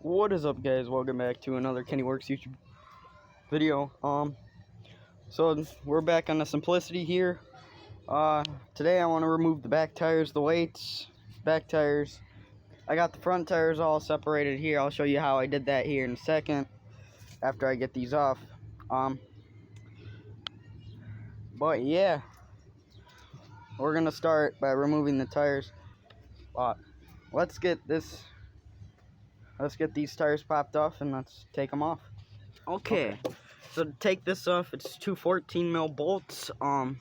What is up, guys? Welcome back to another Kenny Works YouTube video. So we're back on the simplicity here. Today I want to remove the back tires, the weights, back tires. I got the front tires all separated here. I'll show you how I did that here in a second after I get these off. But yeah, we're gonna start by removing the tires. Let's get these tires popped off and let's take them off. Okay. So to take this off, it's two 14 mil bolts. And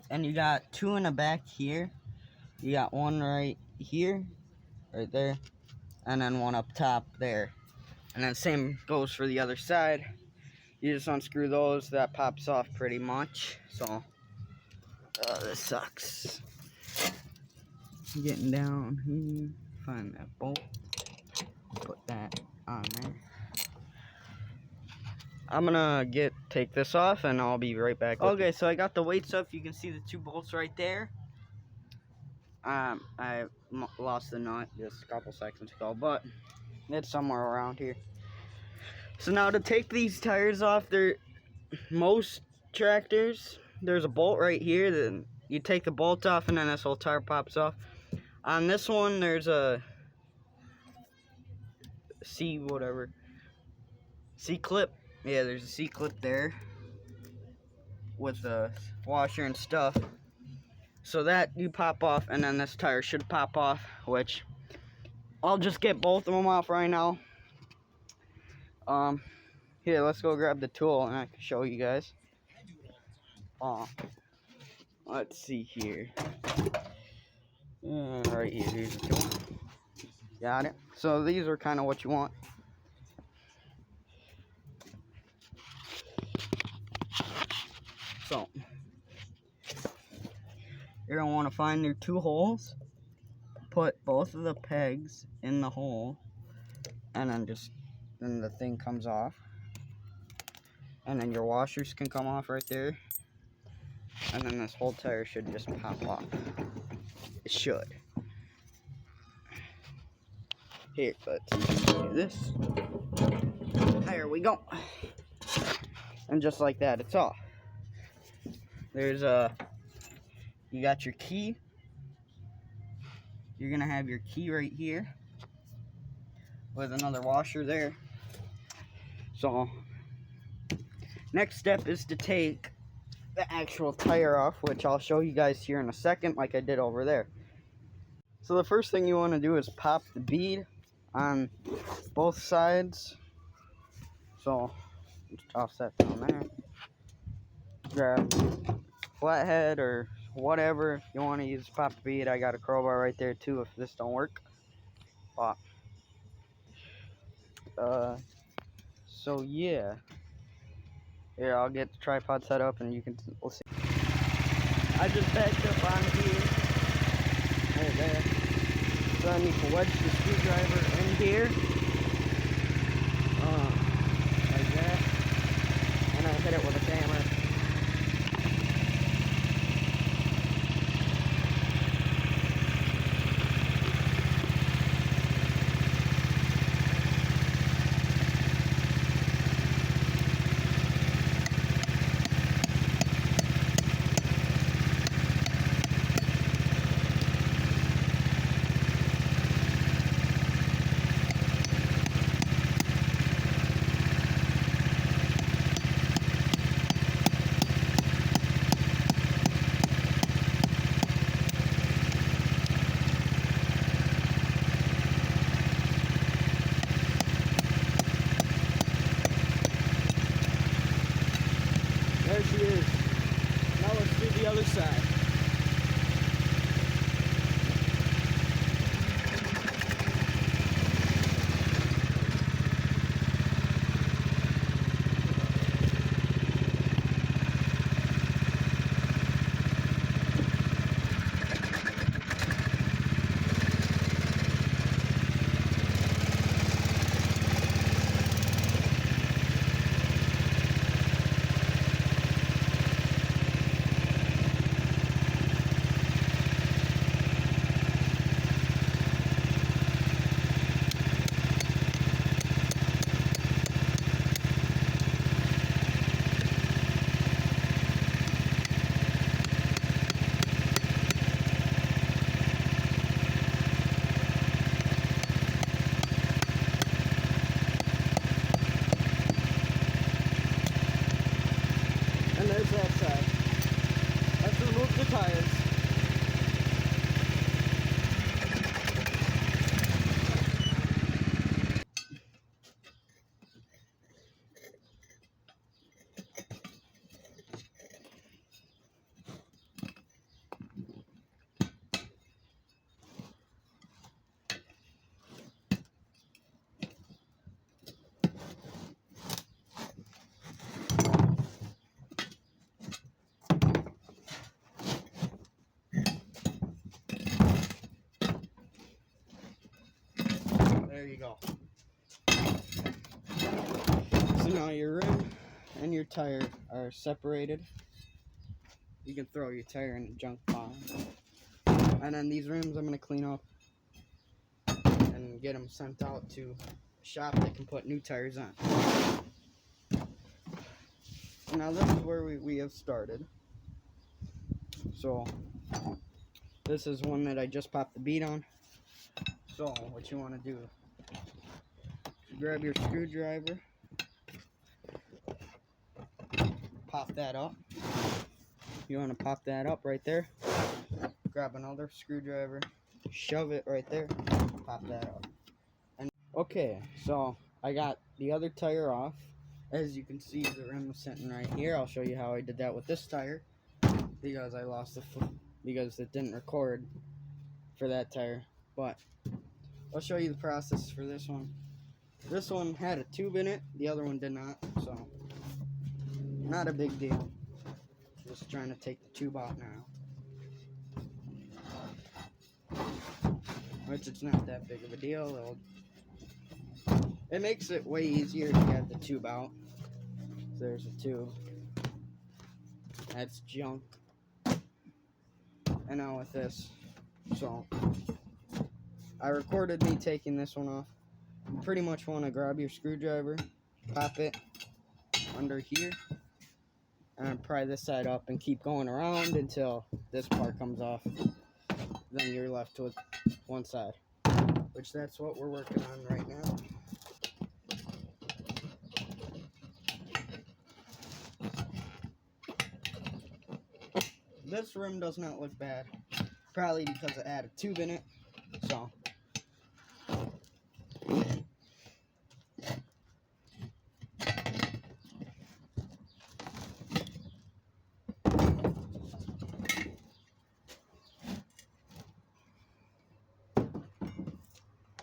you got two in the back here. You got one right here, right there, and then one up top there. And then same goes for the other side. You just unscrew those. That pops off pretty much. So this sucks. Getting down here, find that bolt, put that on there. I'm gonna take this off and I'll be right back. Okay, so I got the weights up. You can see the two bolts right there. I lost the nut just a couple seconds ago, but it's somewhere around here. So now to take these tires off, most tractors, there's a bolt right here. Then you take the bolt off and then this whole tire pops off. On this one, there's a C-clip. Yeah, there's a C-clip there with the washer and stuff. So that you pop off, and then this tire should pop off, which I'll just get both of them off right now. Here, let's go grab the tool and I can show you guys. Let's see here. Right here, here's the tool. Got it. So these are kind of what you want. So you're gonna want to find your two holes, put both of the pegs in the hole, and then the thing comes off, and then your washers can come off right there, and then this whole tire should just pop off. It should. Here, let's do this. There we go. And just like that, it's off. There's you got your key. You're gonna have your key right here with another washer there. So next step is to take the actual tire off, which I'll show you guys here in a second, like I did over there. So the first thing you want to do is pop the bead on both sides. So just toss that down there. Grab flathead or whatever you want to use to pop the bead. I got a crowbar right there too if this don't work. So yeah. Here, I'll get the tripod set up and we'll see. I just backed up on here. Right there. So I need to wedge the screwdriver in here. Like that. And I hit it with a hammer. there you go. So now your rim and your tire are separated. You can throw your tire in the junk pile. And then these rims I'm going to clean up and get them sent out to a shop that can put new tires on. Now this is where we have started. So this is one that I just popped the bead on. So what you want to do, grab your screwdriver, pop that up. You want to pop that up right there. Grab another screwdriver, shove it right there, pop that up. And okay, so I got the other tire off. As you can see, the rim was sitting right here. I'll show you how I did that with this tire, because I lost the because it didn't record for that tire. But I'll show you the process for this one. This one had a tube in it, the other one did not, so not a big deal. Just trying to take the tube out now, which it's not that big of a deal. It makes it way easier to get the tube out. There's a tube. That's junk. And now with this, so I recorded me taking this one off. You pretty much want to grab your screwdriver, pop it under here, and pry this side up and keep going around until this part comes off. Then you're left with one side, which that's what we're working on right now. This rim does not look bad, probably because it had a tube in it, so.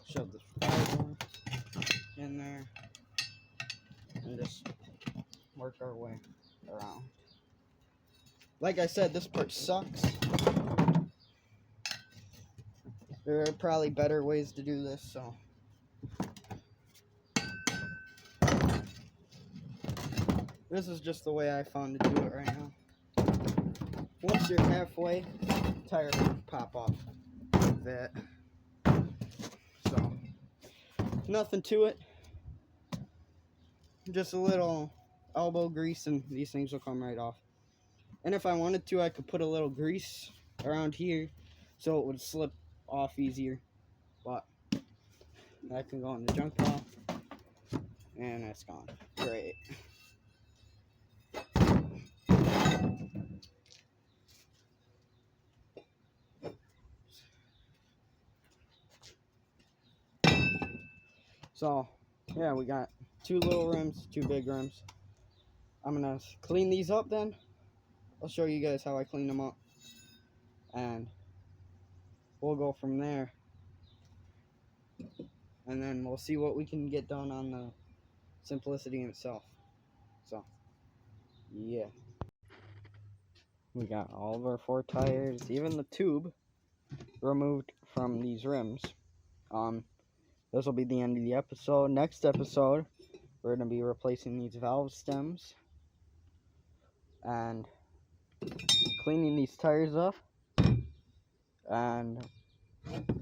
Shove the screwdriver in there and just work our way around. Like I said, this part sucks. There are probably better ways to do this, so. This is just the way I found to do it right now. Once you're halfway, tire will pop off like that. So, nothing to it. Just a little elbow grease and these things will come right off. And if I wanted to, I could put a little grease around here so it would slip off easier. But that can go in the junk pile. And that's gone. Great. So, yeah, we got 2 little rims, 2 big rims. I'm gonna clean these up then. I'll show you guys how I clean them up. And we'll go from there. And then we'll see what we can get done on the Simplicity itself. So, yeah. We got all of our 4 tires, even the tube, removed from these rims. This will be the end of the episode. Next episode, we're going to be replacing these valve stems and cleaning these tires up. And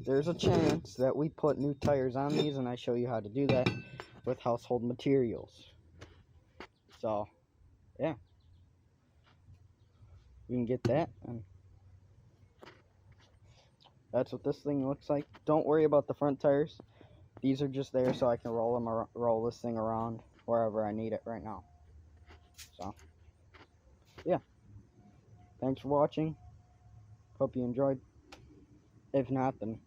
there's a chance that we put new tires on these, and I show you how to do that with household materials. So, yeah. We can get that, and that's what this thing looks like. Don't worry about the front tires. These are just there so I can roll this thing around wherever I need it right now. So, yeah. Thanks for watching. Hope you enjoyed. If not, then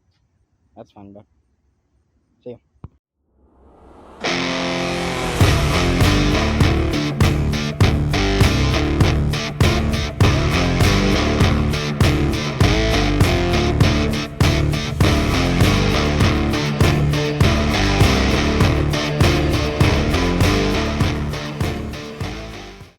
that's fine, but